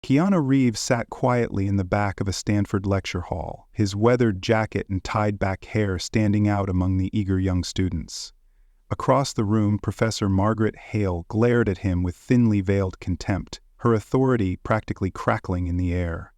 Keanu Reeves sat quietly in the back of a Stanford lecture hall, his weathered jacket and tied-back hair standing out among the eager young students. Across the room, Professor Margaret Hale glared at him with thinly veiled contempt, her authority practically crackling in the air.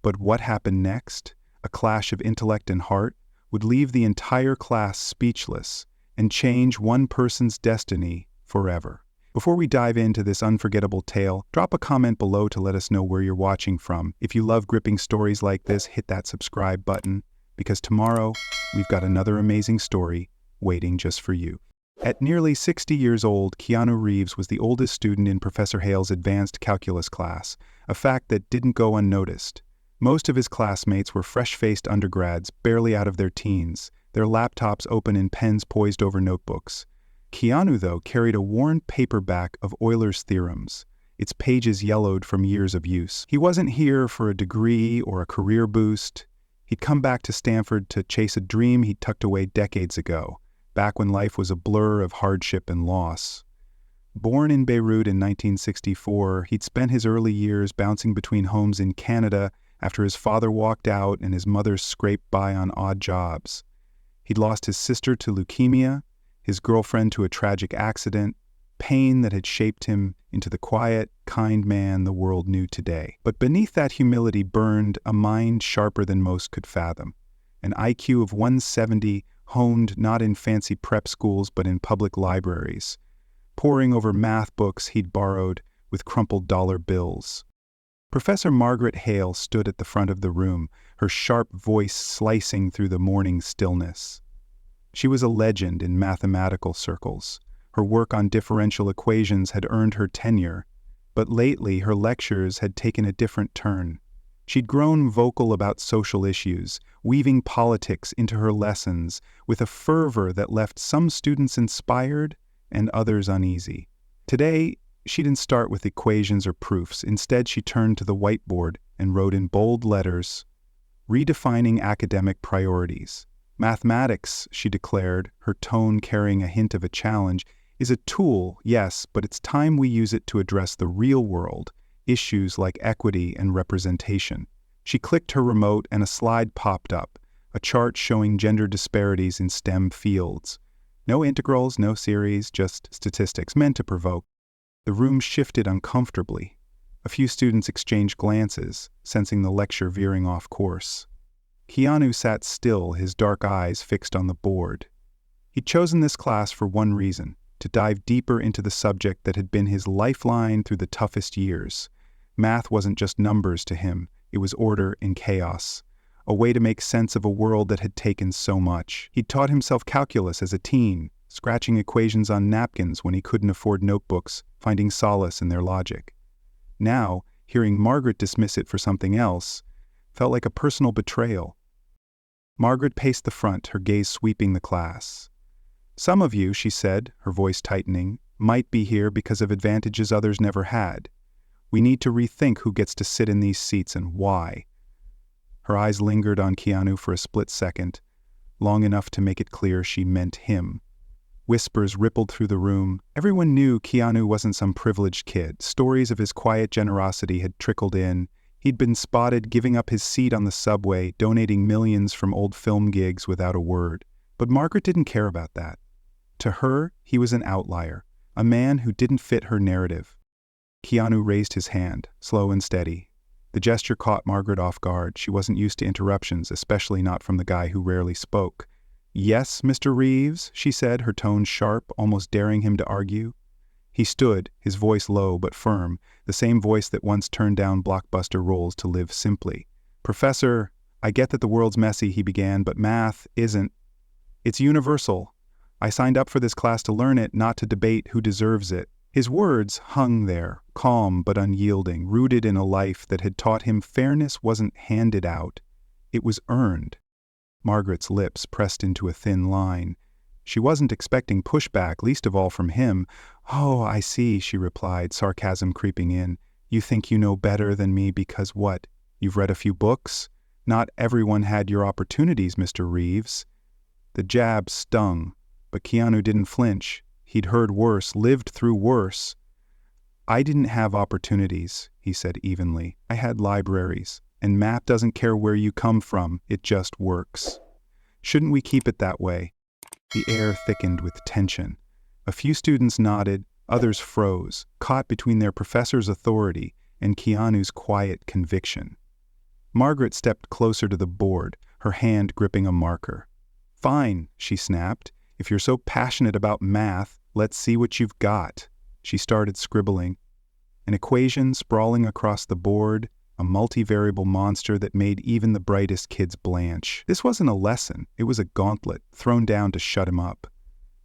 But what happened next, a clash of intellect and heart, would leave the entire class speechless and change one person's destiny forever. Before we dive into this unforgettable tale, drop a comment below to let us know where you're watching from. If you love gripping stories like this, hit that subscribe button, because tomorrow we've got another amazing story waiting just for you. At nearly 60 years old, Keanu Reeves was the oldest student in Professor Hale's advanced calculus class, a fact that didn't go unnoticed. Most of his classmates were fresh-faced undergrads, barely out of their teens, their laptops open and pens poised over notebooks. Keanu, though, carried a worn paperback of Euler's theorems, its pages yellowed from years of use. He wasn't here for a degree or a career boost. He'd come back to Stanford to chase a dream he'd tucked away decades ago, back when life was a blur of hardship and loss. Born in Beirut in 1964, he'd spent his early years bouncing between homes in Canada after his father walked out and his mother scraped by on odd jobs. He'd lost his sister to leukemia, his girlfriend to a tragic accident, pain that had shaped him into the quiet, kind man the world knew today. But beneath that humility burned a mind sharper than most could fathom, an IQ of 170 honed not in fancy prep schools but in public libraries, poring over math books he'd borrowed with crumpled dollar bills. Professor Margaret Hale stood at the front of the room, her sharp voice slicing through the morning stillness. She was a legend in mathematical circles. Her work on differential equations had earned her tenure, but lately her lectures had taken a different turn. She'd grown vocal about social issues, weaving politics into her lessons with a fervor that left some students inspired and others uneasy. Today, she didn't start with equations or proofs. Instead, she turned to the whiteboard and wrote in bold letters, "Redefining academic priorities." Mathematics, she declared, her tone carrying a hint of a challenge, is a tool, yes, but it's time we use it to address the real world, issues like equity and representation. She clicked her remote and a slide popped up, a chart showing gender disparities in STEM fields. No integrals, no series, just statistics meant to provoke. The room shifted uncomfortably. A few students exchanged glances, sensing the lecture veering off course. Keanu sat still, his dark eyes fixed on the board. He'd chosen this class for one reason, to dive deeper into the subject that had been his lifeline through the toughest years. Math wasn't just numbers to him, it was order in chaos, a way to make sense of a world that had taken so much. He'd taught himself calculus as a teen, scratching equations on napkins when he couldn't afford notebooks, finding solace in their logic. Now, hearing Margaret dismiss it for something else, felt like a personal betrayal. Margaret paced the front, her gaze sweeping the class. "Some of you," she said, her voice tightening, "might be here because of advantages others never had. We need to rethink who gets to sit in these seats and why." Her eyes lingered on Keanu for a split second, long enough to make it clear she meant him. Whispers rippled through the room. Everyone knew Keanu wasn't some privileged kid. Stories of his quiet generosity had trickled in. He'd been spotted giving up his seat on the subway, donating millions from old film gigs without a word. But Margaret didn't care about that. To her, he was an outlier, a man who didn't fit her narrative. Keanu raised his hand, slow and steady. The gesture caught Margaret off guard. She wasn't used to interruptions, especially not from the guy who rarely spoke. "Yes, Mr. Reeves," she said, her tone sharp, almost daring him to argue. He stood, his voice low but firm, the same voice that once turned down blockbuster roles to live simply. "Professor, I get that the world's messy," he began, "but math isn't. It's universal. I signed up for this class to learn it, not to debate who deserves it." His words hung there, calm but unyielding, rooted in a life that had taught him fairness wasn't handed out, it was earned. Margaret's lips pressed into a thin line. She wasn't expecting pushback, least of all from him. "Oh, I see," she replied, sarcasm creeping in. "You think you know better than me because what? You've read a few books? Not everyone had your opportunities, Mr. Reeves." The jab stung, but Keanu didn't flinch. He'd heard worse, lived through worse. "I didn't have opportunities. he said evenly. I had libraries, and math doesn't care where you come from, it just works. Shouldn't we keep it that way? The air thickened with tension. A few students nodded, others froze, caught between their professor's authority and Keanu's quiet conviction. Margaret stepped closer to the board, her hand gripping a marker. Fine, she snapped. If you're so passionate about math, let's see what you've got. She started scribbling. An equation sprawling across the board, a multivariable monster that made even the brightest kids blanch. This wasn't a lesson, it was a gauntlet thrown down to shut him up.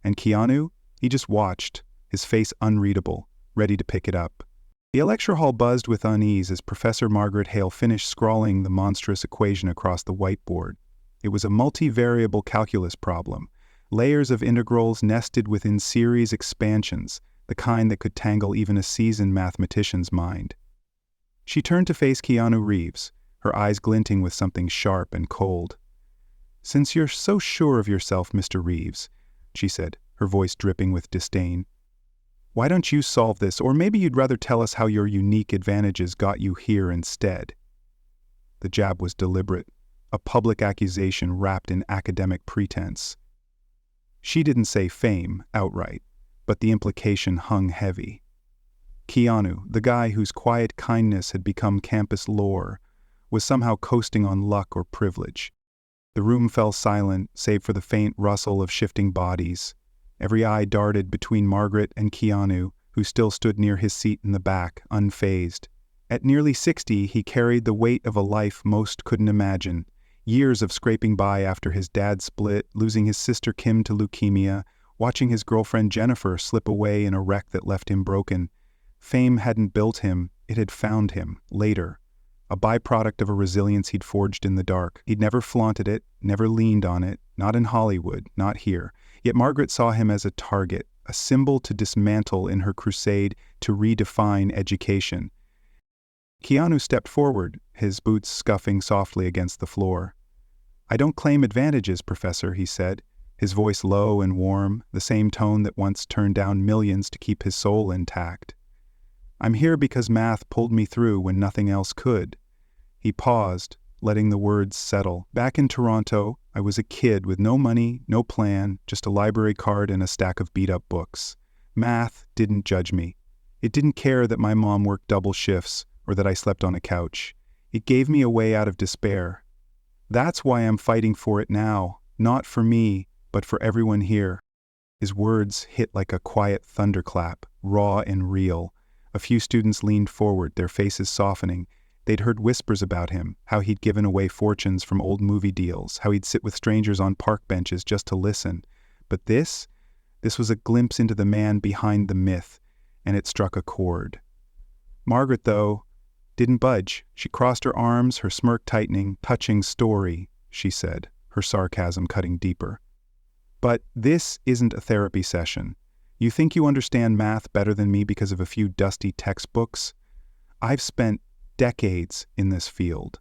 And Keanu? He just watched, his face unreadable, ready to pick it up. The lecture hall buzzed with unease as Professor Margaret Hale finished scrawling the monstrous equation across the whiteboard. It was a multivariable calculus problem, layers of integrals nested within series expansions, the kind that could tangle even a seasoned mathematician's mind. She turned to face Keanu Reeves, her eyes glinting with something sharp and cold. Since you're so sure of yourself, Mr. Reeves, she said, her voice dripping with disdain, why don't you solve this, or maybe you'd rather tell us how your unique advantages got you here instead? The jab was deliberate, a public accusation wrapped in academic pretense. She didn't say fame outright, but the implication hung heavy. Keanu, the guy whose quiet kindness had become campus lore, was somehow coasting on luck or privilege. The room fell silent, save for the faint rustle of shifting bodies. Every eye darted between Margaret and Keanu, who still stood near his seat in the back, unfazed. At nearly 60, he carried the weight of a life most couldn't imagine. Years of scraping by after his dad split, losing his sister Kim to leukemia, watching his girlfriend Jennifer slip away in a wreck that left him broken. Fame hadn't built him, it had found him, later. A byproduct of a resilience he'd forged in the dark. He'd never flaunted it, never leaned on it, not in Hollywood, not here. Yet Margaret saw him as a target, a symbol to dismantle in her crusade to redefine education. Keanu stepped forward, his boots scuffing softly against the floor. I don't claim advantages, Professor, he said, his voice low and warm, the same tone that once turned down millions to keep his soul intact. I'm here because math pulled me through when nothing else could. He paused, letting the words settle. Back in Toronto, I was a kid with no money, no plan, just a library card and a stack of beat-up books. Math didn't judge me. It didn't care that my mom worked double shifts or that I slept on a couch. It gave me a way out of despair. That's why I'm fighting for it now, not for me, but for everyone here. His words hit like a quiet thunderclap, raw and real. A few students leaned forward, their faces softening. They'd heard whispers about him, how he'd given away fortunes from old movie deals, how he'd sit with strangers on park benches just to listen. But this was a glimpse into the man behind the myth, and it struck a chord. Margaret, though, didn't budge. She crossed her arms, her smirk tightening. Touching story, she said, her sarcasm cutting deeper. But this isn't a therapy session. You think you understand math better than me because of a few dusty textbooks? I've spent decades in this field.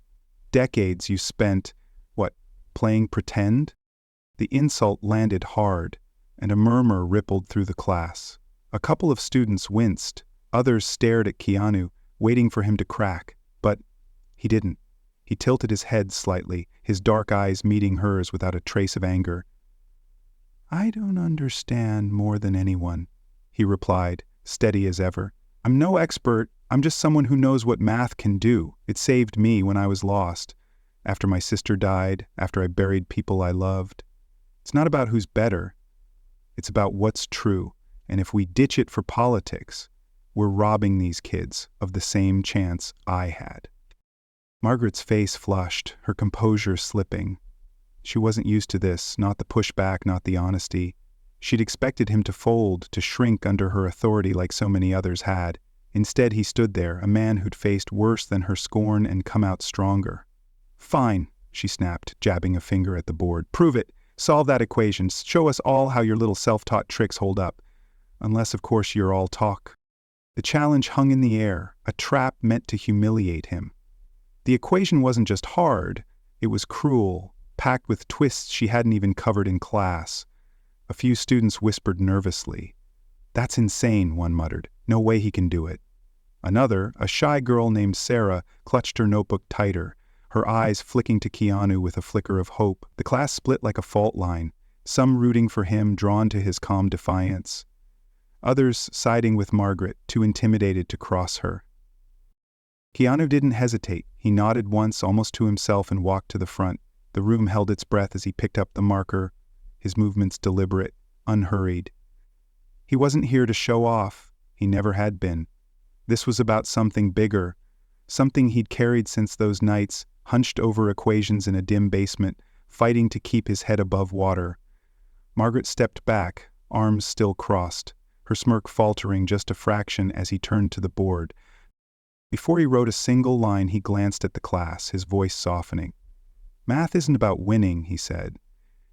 Decades you spent, playing pretend? The insult landed hard, and a murmur rippled through the class. A couple of students winced, others stared at Keanu, waiting for him to crack, but he didn't. He tilted his head slightly, his dark eyes meeting hers without a trace of anger. I don't understand more than anyone, he replied, steady as ever. I'm no expert, I'm just someone who knows what math can do. It saved me when I was lost, after my sister died, after I buried people I loved. It's not about who's better, it's about what's true, and if we ditch it for politics, we're robbing these kids of the same chance I had. Margaret's face flushed, her composure slipping. She wasn't used to this, not the pushback, not the honesty. She'd expected him to fold, to shrink under her authority like so many others had. Instead, he stood there, a man who'd faced worse than her scorn and come out stronger. Fine, she snapped, jabbing a finger at the board. Prove it. Solve that equation. Show us all how your little self-taught tricks hold up. Unless, of course, you're all talk. The challenge hung in the air, a trap meant to humiliate him. The equation wasn't just hard, it was cruel, packed with twists she hadn't even covered in class. A few students whispered nervously. That's insane, one muttered. No way he can do it. Another, a shy girl named Sarah, clutched her notebook tighter, her eyes flicking to Keanu with a flicker of hope. The class split like a fault line, some rooting for him, drawn to his calm defiance. Others siding with Margaret, too intimidated to cross her. Keanu didn't hesitate. He nodded once, almost to himself, and walked to the front. The room held its breath as he picked up the marker, his movements deliberate, unhurried. He wasn't here to show off. He never had been. This was about something bigger, something he'd carried since those nights, hunched over equations in a dim basement, fighting to keep his head above water. Margaret stepped back, arms still crossed, her smirk faltering just a fraction as he turned to the board. Before he wrote a single line, he glanced at the class, his voice softening. "Math isn't about winning," he said.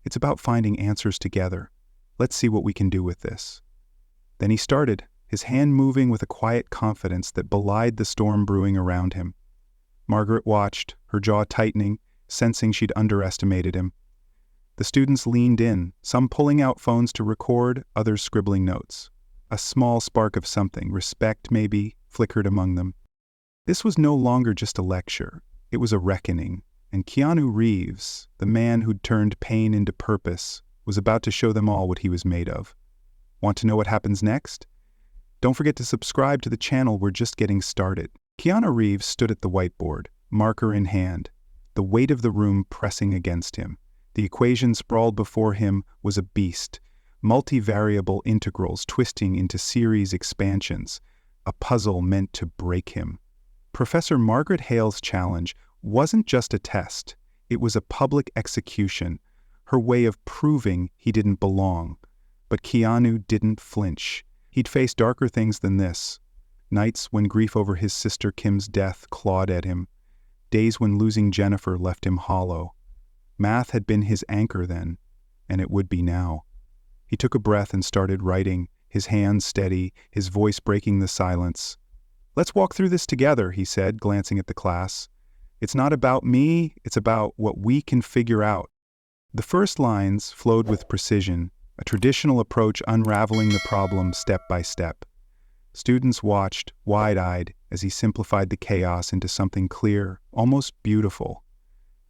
"It's about finding answers together. Let's see what we can do with this." Then he started, his hand moving with a quiet confidence that belied the storm brewing around him. Margaret watched, her jaw tightening, sensing she'd underestimated him. The students leaned in, some pulling out phones to record, others scribbling notes. A small spark of something, respect maybe, flickered among them. This was no longer just a lecture. It was a reckoning, and Keanu Reeves, the man who'd turned pain into purpose, was about to show them all what he was made of. Want to know what happens next? Don't forget to subscribe to the channel. We're just getting started. Keanu Reeves stood at the whiteboard, marker in hand, the weight of the room pressing against him. The equation sprawled before him was a beast, multivariable integrals twisting into series expansions, a puzzle meant to break him. Professor Margaret Hale's challenge wasn't just a test, it was a public execution, her way of proving he didn't belong. But Keanu didn't flinch. He'd faced darker things than this. Nights when grief over his sister Kim's death clawed at him. Days when losing Jennifer left him hollow. Math had been his anchor then, and it would be now. He took a breath and started writing, his hands steady, his voice breaking the silence. "Let's walk through this together," he said, glancing at the class. "It's not about me, it's about what we can figure out." The first lines flowed with precision, a traditional approach unraveling the problem step by step. Students watched, wide-eyed, as he simplified the chaos into something clear, almost beautiful.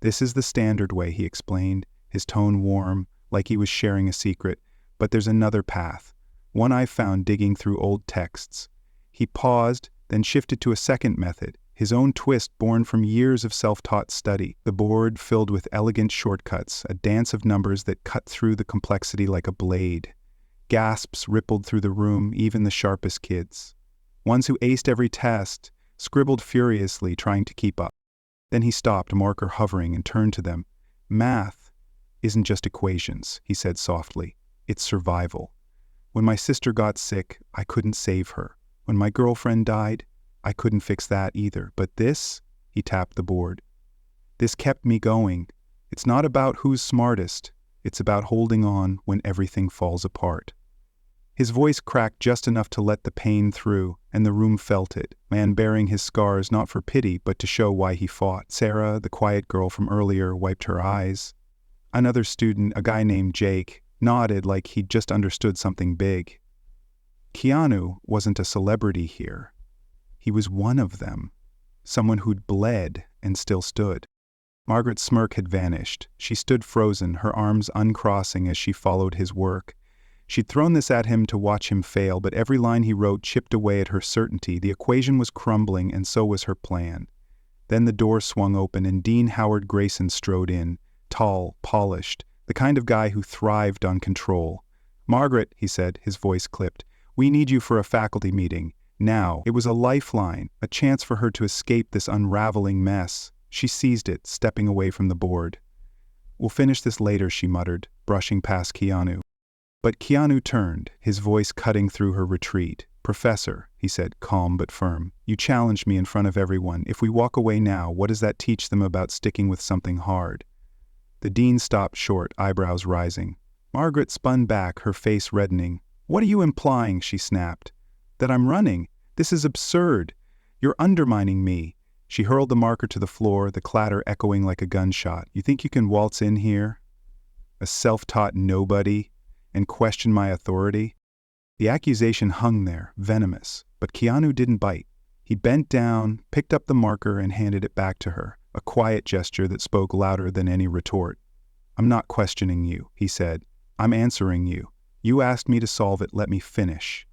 "This is the standard way," he explained, his tone warm, like he was sharing a secret. "But there's another path, one I found digging through old texts." He paused, then shifted to a second method, his own twist born from years of self-taught study. The board filled with elegant shortcuts, a dance of numbers that cut through the complexity like a blade. Gasps rippled through the room, even the sharpest kids. Ones who aced every test, scribbled furiously, trying to keep up. Then he stopped, marker hovering, and turned to them. "Math isn't just equations," he said softly. "It's survival. When my sister got sick, I couldn't save her. When my girlfriend died, I couldn't fix that either. But this," he tapped the board, "this kept me going. It's not about who's smartest. It's about holding on when everything falls apart." His voice cracked just enough to let the pain through, and the room felt it, man bearing his scars not for pity but to show why he fought. Sarah, the quiet girl from earlier, wiped her eyes. Another student, a guy named Jake, nodded like he'd just understood something big. Keanu wasn't a celebrity here. He was one of them, someone who'd bled and still stood. Margaret's smirk had vanished. She stood frozen, her arms uncrossing as she followed his work. She'd thrown this at him to watch him fail, but every line he wrote chipped away at her certainty. The equation was crumbling, and so was her plan. Then the door swung open, and Dean Howard Grayson strode in, tall, polished, the kind of guy who thrived on control. "Margaret," he said, his voice clipped, "we need you for a faculty meeting. Now." It was a lifeline, a chance for her to escape this unraveling mess. She seized it, stepping away from the board. "We'll finish this later," she muttered, brushing past Keanu. But Keanu turned, his voice cutting through her retreat. "Professor," he said, calm but firm, "you challenged me in front of everyone. If we walk away now, what does that teach them about sticking with something hard?" The dean stopped short, eyebrows rising. Margaret spun back, her face reddening. "What are you implying?" she snapped. "That I'm running? This is absurd. You're undermining me." She hurled the marker to the floor, the clatter echoing like a gunshot. "You think you can waltz in here, a self-taught nobody, and question my authority?" The accusation hung there, venomous, but Keanu didn't bite. He bent down, picked up the marker, and handed it back to her, a quiet gesture that spoke louder than any retort. "I'm not questioning you," he said. "I'm answering you. You asked me to solve it, let me finish."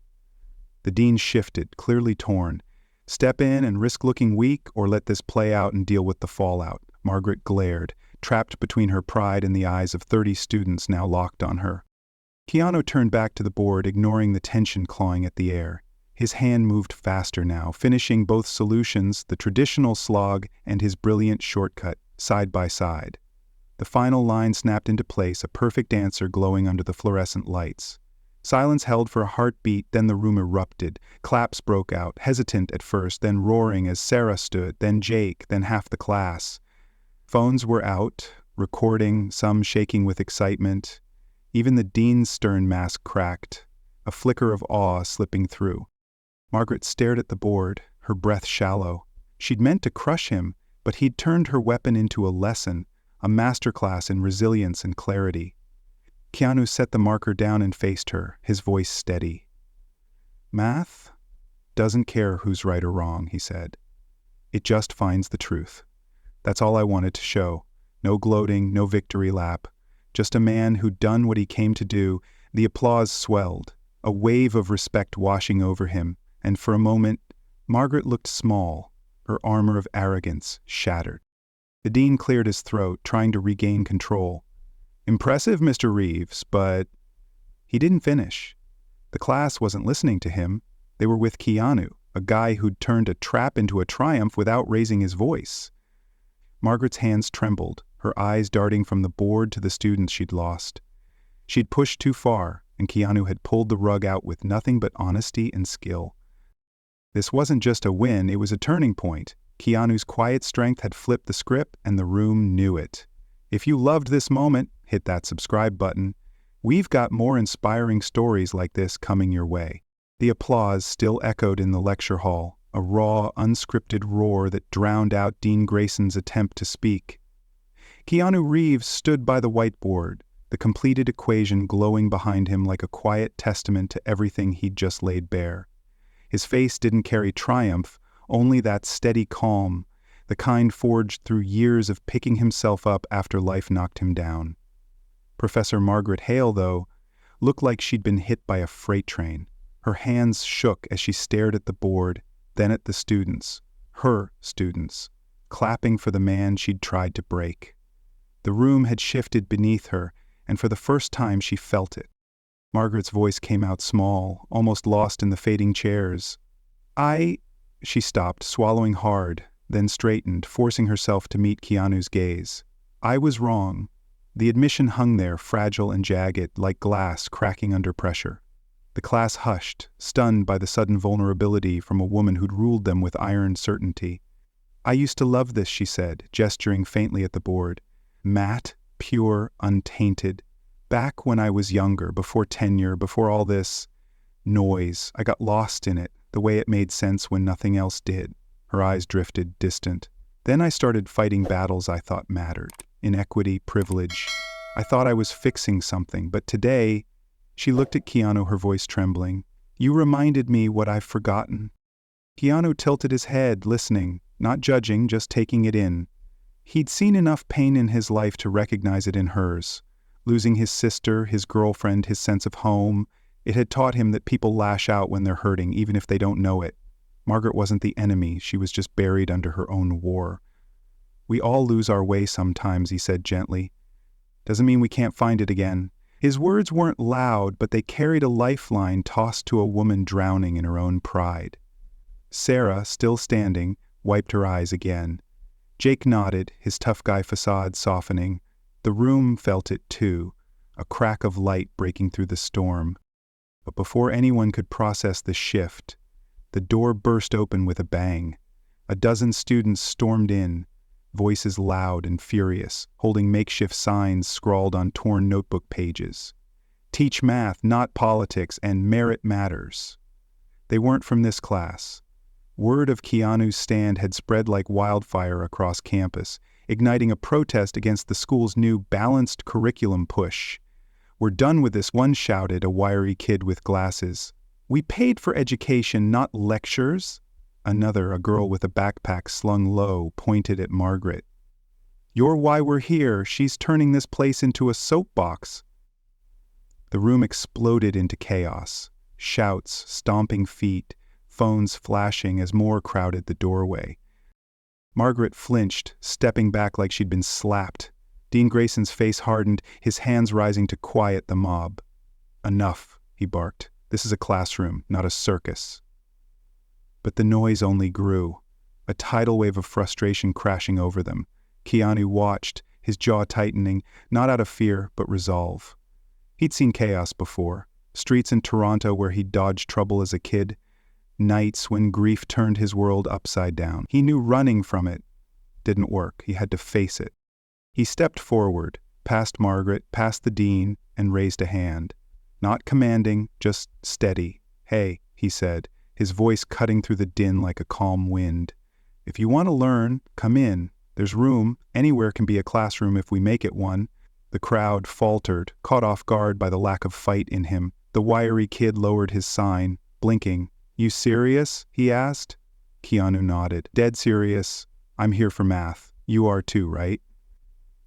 The dean shifted, clearly torn. Step in and risk looking weak, or let this play out and deal with the fallout? Margaret glared, trapped between her pride and the eyes of 30 students now locked on her. Keanu turned back to the board, ignoring the tension clawing at the air. His hand moved faster now, finishing both solutions, the traditional slog and his brilliant shortcut, side by side. The final line snapped into place, a perfect answer glowing under the fluorescent lights. Silence held for a heartbeat, then the room erupted. Claps broke out, hesitant at first, then roaring as Sarah stood, then Jake, then half the class. Phones were out, recording, some shaking with excitement. Even the dean's stern mask cracked, a flicker of awe slipping through. Margaret stared at the board, her breath shallow. She'd meant to crush him, but he'd turned her weapon into a lesson, a masterclass in resilience and clarity. Keanu set the marker down and faced her, his voice steady. "Math doesn't care who's right or wrong," he said. "It just finds the truth. That's all I wanted to show. No gloating, no victory lap. Just a man who'd done what he came to do." The applause swelled, a wave of respect washing over him, and for a moment, Margaret looked small, her armor of arrogance shattered. The dean cleared his throat, trying to regain control. "Impressive, Mr. Reeves, but—" He didn't finish. The class wasn't listening to him. They were with Keanu, a guy who'd turned a trap into a triumph without raising his voice. Margaret's hands trembled, her eyes darting from the board to the students she'd lost. She'd pushed too far, and Keanu had pulled the rug out with nothing but honesty and skill. This wasn't just a win, it was a turning point. Keanu's quiet strength had flipped the script, and the room knew it. If you loved this moment, hit that subscribe button. We've got more inspiring stories like this coming your way. The applause still echoed in the lecture hall, a raw, unscripted roar that drowned out Dean Grayson's attempt to speak. Keanu Reeves stood by the whiteboard, the completed equation glowing behind him like a quiet testament to everything he'd just laid bare. His face didn't carry triumph, only that steady calm, the kind forged through years of picking himself up after life knocked him down. Professor Margaret Hale, though, looked like she'd been hit by a freight train. Her hands shook as she stared at the board, then at the students, her students, clapping for the man she'd tried to break. The room had shifted beneath her, and for the first time she felt it. Margaret's voice came out small, almost lost in the fading chairs. She stopped, swallowing hard, then straightened, forcing herself to meet Keanu's gaze. "I was wrong." The admission hung there, fragile and jagged, like glass cracking under pressure. The class hushed, stunned by the sudden vulnerability from a woman who'd ruled them with iron certainty. "I used to love this," she said, gesturing faintly at the board. "Matte, pure, untainted. Back when I was younger, before tenure, before all this noise, I got lost in it, the way it made sense when nothing else did." Her eyes drifted, distant. "Then I started fighting battles I thought mattered. Inequity, privilege. I thought I was fixing something, but today—" She looked at Keanu, her voice trembling. "You reminded me what I've forgotten." Keanu tilted his head, listening, not judging, just taking it in. He'd seen enough pain in his life to recognize it in hers. Losing his sister, his girlfriend, his sense of home, it had taught him that people lash out when they're hurting, even if they don't know it. Margaret wasn't the enemy, she was just buried under her own war. "We all lose our way sometimes," he said gently. "Doesn't mean we can't find it again." His words weren't loud, but they carried a lifeline tossed to a woman drowning in her own pride. Sarah, still standing, wiped her eyes again. Jake nodded, his tough guy facade softening. The room felt it too, a crack of light breaking through the storm. But before anyone could process the shift, the door burst open with a bang. A dozen students stormed in, voices loud and furious, holding makeshift signs scrawled on torn notebook pages. "Teach math, not politics, and merit matters." They weren't from this class. Word of Keanu's stand had spread like wildfire across campus, igniting a protest against the school's new balanced curriculum push. "We're done with this," one shouted, a wiry kid with glasses. "We paid for education, not lectures." Another, a girl with a backpack slung low, pointed at Margaret. "You're why we're here. She's turning this place into a soapbox." The room exploded into chaos. Shouts, stomping feet, phones flashing as more crowded the doorway. Margaret flinched, stepping back like she'd been slapped. Dean Grayson's face hardened, his hands rising to quiet the mob. "Enough," he barked. "This is a classroom, not a circus." But the noise only grew, a tidal wave of frustration crashing over them. Keanu watched, his jaw tightening, not out of fear, but resolve. He'd seen chaos before. Streets in Toronto where he'd dodged trouble as a kid. Nights when grief turned his world upside down. He knew running from it didn't work. He had to face it. He stepped forward, past Margaret, past the dean, and raised a hand. Not commanding, just steady. "Hey," he said, his voice cutting through the din like a calm wind. "If you want to learn, come in. There's room. Anywhere can be a classroom if we make it one." The crowd faltered, caught off guard by the lack of fight in him. The wiry kid lowered his sign, blinking. "You serious?" he asked. Keanu nodded. "Dead serious. I'm here for math. You are too, right?"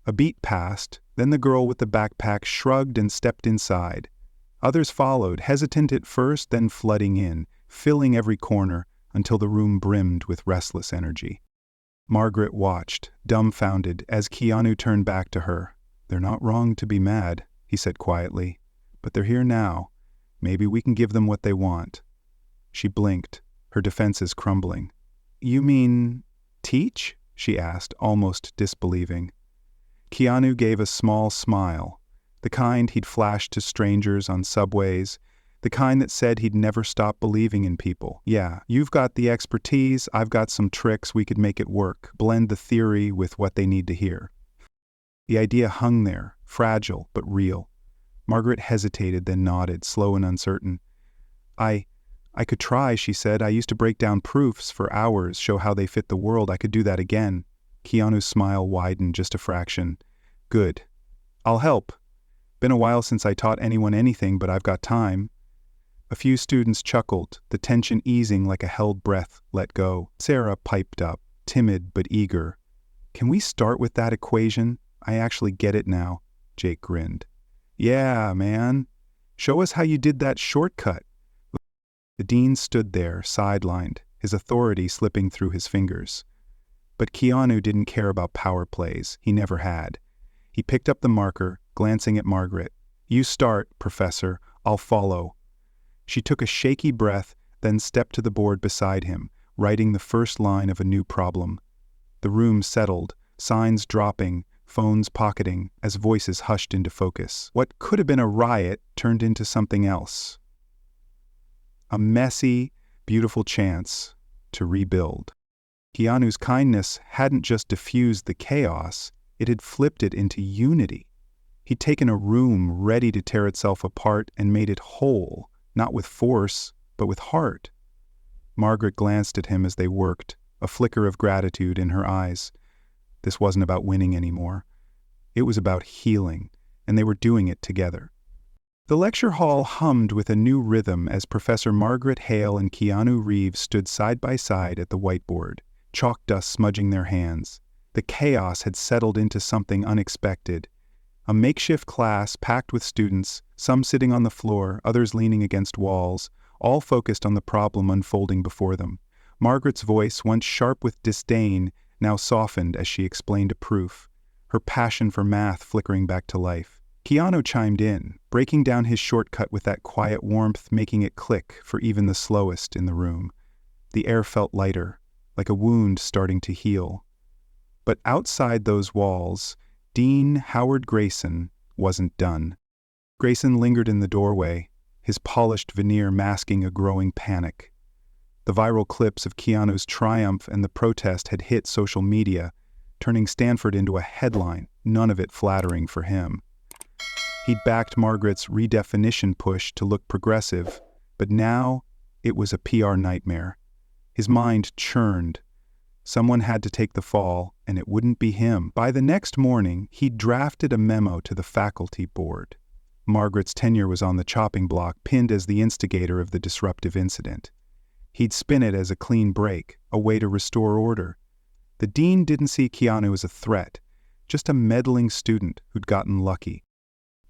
A beat passed, then the girl with the backpack shrugged and stepped inside. Others followed, hesitant at first, then flooding in, filling every corner until the room brimmed with restless energy. Margaret watched, dumbfounded, as Keanu turned back to her. "They're not wrong to be mad," he said quietly, "but they're here now. Maybe we can give them what they want." She blinked, her defenses crumbling. "You mean teach?" she asked, almost disbelieving. Keanu gave a small smile, the kind he'd flashed to strangers on subways, the kind that said he'd never stop believing in people. "Yeah, you've got the expertise, I've got some tricks, we could make it work, blend the theory with what they need to hear." The idea hung there, fragile but real. Margaret hesitated, then nodded, slow and uncertain. I could try," she said. "I used to break down proofs for hours, show how they fit the world. I could do that again." Keanu's smile widened just a fraction. "Good. I'll help. Been a while since I taught anyone anything, but I've got time." A few students chuckled, the tension easing like a held breath let go. Sarah piped up, timid but eager. "Can we start with that equation? I actually get it now." Jake grinned. "Yeah, man. Show us how you did that shortcut." The dean stood there, sidelined, his authority slipping through his fingers. But Keanu didn't care about power plays. He never had. He picked up the marker, glancing at Margaret. "You start, Professor. I'll follow." She took a shaky breath, then stepped to the board beside him, writing the first line of a new problem. The room settled, signs dropping, phones pocketing, as voices hushed into focus. What could have been a riot turned into something else. A messy, beautiful chance to rebuild. Keanu's kindness hadn't just diffused the chaos, it had flipped it into unity. He'd taken a room ready to tear itself apart and made it whole, not with force, but with heart. Margaret glanced at him as they worked, a flicker of gratitude in her eyes. This wasn't about winning anymore. It was about healing, and they were doing it together. The lecture hall hummed with a new rhythm as Professor Margaret Hale and Keanu Reeves stood side by side at the whiteboard, chalk dust smudging their hands. The chaos had settled into something unexpected. A makeshift class packed with students, some sitting on the floor, others leaning against walls, all focused on the problem unfolding before them. Margaret's voice, once sharp with disdain, now softened as she explained a proof, her passion for math flickering back to life. Keanu chimed in, breaking down his shortcut with that quiet warmth, making it click for even the slowest in the room. The air felt lighter, like a wound starting to heal. But outside those walls, Dean Howard Grayson wasn't done. Grayson lingered in the doorway, his polished veneer masking a growing panic. The viral clips of Keanu's triumph and the protest had hit social media, turning Stanford into a headline, none of it flattering for him. He'd backed Margaret's redefinition push to look progressive, but now it was a PR nightmare. His mind churned. Someone had to take the fall, and it wouldn't be him. By the next morning, he'd drafted a memo to the faculty board. Margaret's tenure was on the chopping block, pinned as the instigator of the disruptive incident. He'd spin it as a clean break, a way to restore order. The dean didn't see Keanu as a threat, just a meddling student who'd gotten lucky.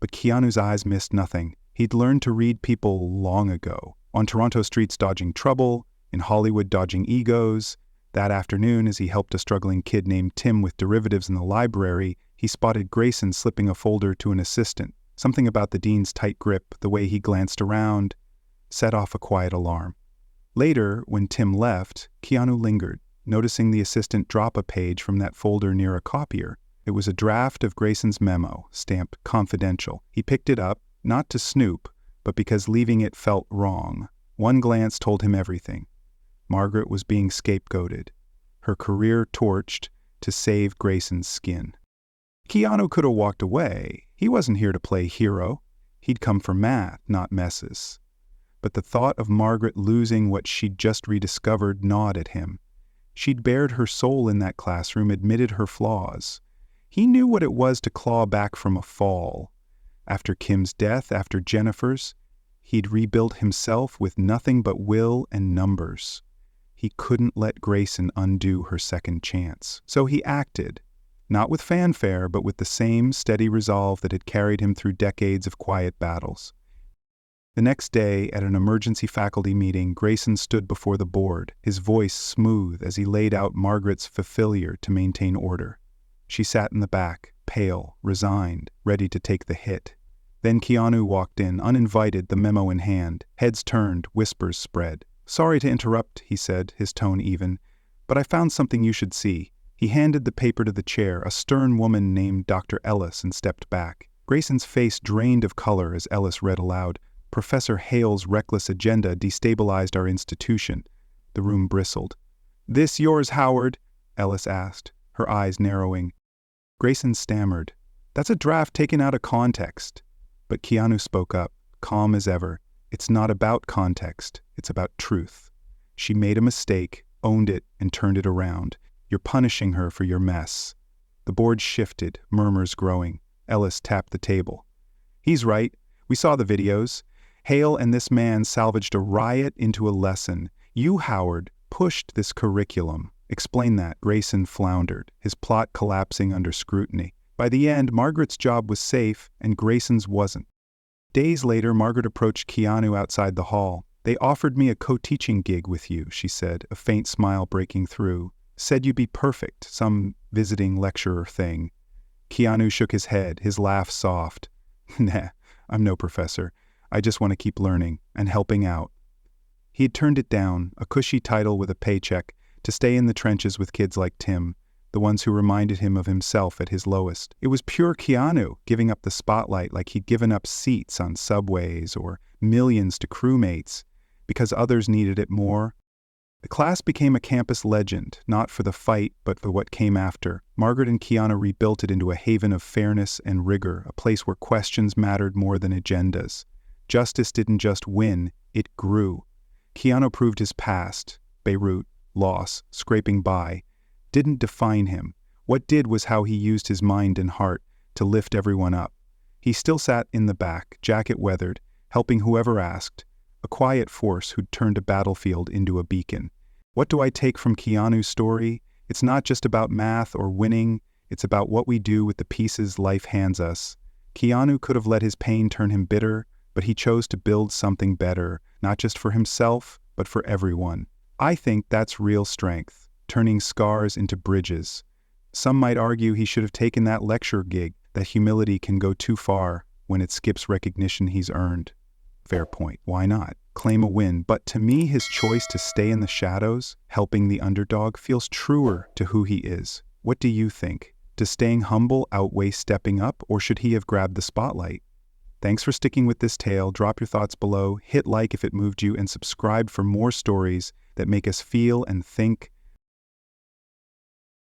But Keanu's eyes missed nothing. He'd learned to read people long ago, on Toronto streets dodging trouble, in Hollywood dodging egos. That afternoon, as he helped a struggling kid named Tim with derivatives in the library, he spotted Grayson slipping a folder to an assistant. Something about the dean's tight grip, the way he glanced around, set off a quiet alarm. Later, when Tim left, Keanu lingered, noticing the assistant drop a page from that folder near a copier. It was a draft of Grayson's memo, stamped confidential. He picked it up, not to snoop, but because leaving it felt wrong. One glance told him everything. Margaret was being scapegoated, her career torched to save Grayson's skin. Keanu could have walked away. He wasn't here to play hero. He'd come for math, not messes. But the thought of Margaret losing what she'd just rediscovered gnawed at him. She'd bared her soul in that classroom, admitted her flaws. He knew what it was to claw back from a fall. After Kim's death, after Jennifer's, he'd rebuilt himself with nothing but will and numbers. He couldn't let Grayson undo her second chance. So he acted, not with fanfare, but with the same steady resolve that had carried him through decades of quiet battles. The next day, at an emergency faculty meeting, Grayson stood before the board, his voice smooth as he laid out Margaret's failure to maintain order. She sat in the back, pale, resigned, ready to take the hit. Then Keanu walked in, uninvited, the memo in hand. Heads turned, whispers spread. "Sorry to interrupt," he said, his tone even, "but I found something you should see." He handed the paper to the chair, a stern woman named Dr. Ellis, and stepped back. Grayson's face drained of color as Ellis read aloud, "Professor Hale's reckless agenda destabilized our institution." The room bristled. "This yours, Howard?" Ellis asked, her eyes narrowing. Grayson stammered, "That's a draft taken out of context." But Keanu spoke up, calm as ever. "It's not about context, it's about truth. She made a mistake, owned it, and turned it around. You're punishing her for your mess." The board shifted, murmurs growing. Ellis tapped the table. "He's right. We saw the videos. Hale and this man salvaged a riot into a lesson. You, Howard, pushed this curriculum." "Explain that." Grayson floundered, his plot collapsing under scrutiny. By the end, Margaret's job was safe, and Grayson's wasn't. Days later, Margaret approached Keanu outside the hall. "They offered me a co-teaching gig with you," she said, a faint smile breaking through. "Said you'd be perfect, some visiting lecturer thing." Keanu shook his head, his laugh soft. "Nah, I'm no professor. I just want to keep learning and helping out." He had turned it down, a cushy title with a paycheck, to stay in the trenches with kids like Tim, the ones who reminded him of himself at his lowest. It was pure Keanu, giving up the spotlight like he'd given up seats on subways or millions to crewmates, because others needed it more. The class became a campus legend, not for the fight, but for what came after. Margaret and Keanu rebuilt it into a haven of fairness and rigor, a place where questions mattered more than agendas. Justice didn't just win, it grew. Keanu proved his past, Beirut, loss, scraping by, didn't define him. What did was how he used his mind and heart to lift everyone up. He still sat in the back, jacket weathered, helping whoever asked, a quiet force who'd turned a battlefield into a beacon. What do I take from Keanu's story? It's not just about math or winning, it's about what we do with the pieces life hands us. Keanu could have let his pain turn him bitter, but he chose to build something better, not just for himself, but for everyone. I think that's real strength, turning scars into bridges. Some might argue he should have taken that lecture gig, that humility can go too far when it skips recognition he's earned. Fair point, why not? Claim a win, but to me his choice to stay in the shadows, helping the underdog, feels truer to who he is. What do you think? Does staying humble outweigh stepping up, or should he have grabbed the spotlight? Thanks for sticking with this tale. Drop your thoughts below, hit like if it moved you, and subscribe for more stories that make us feel and think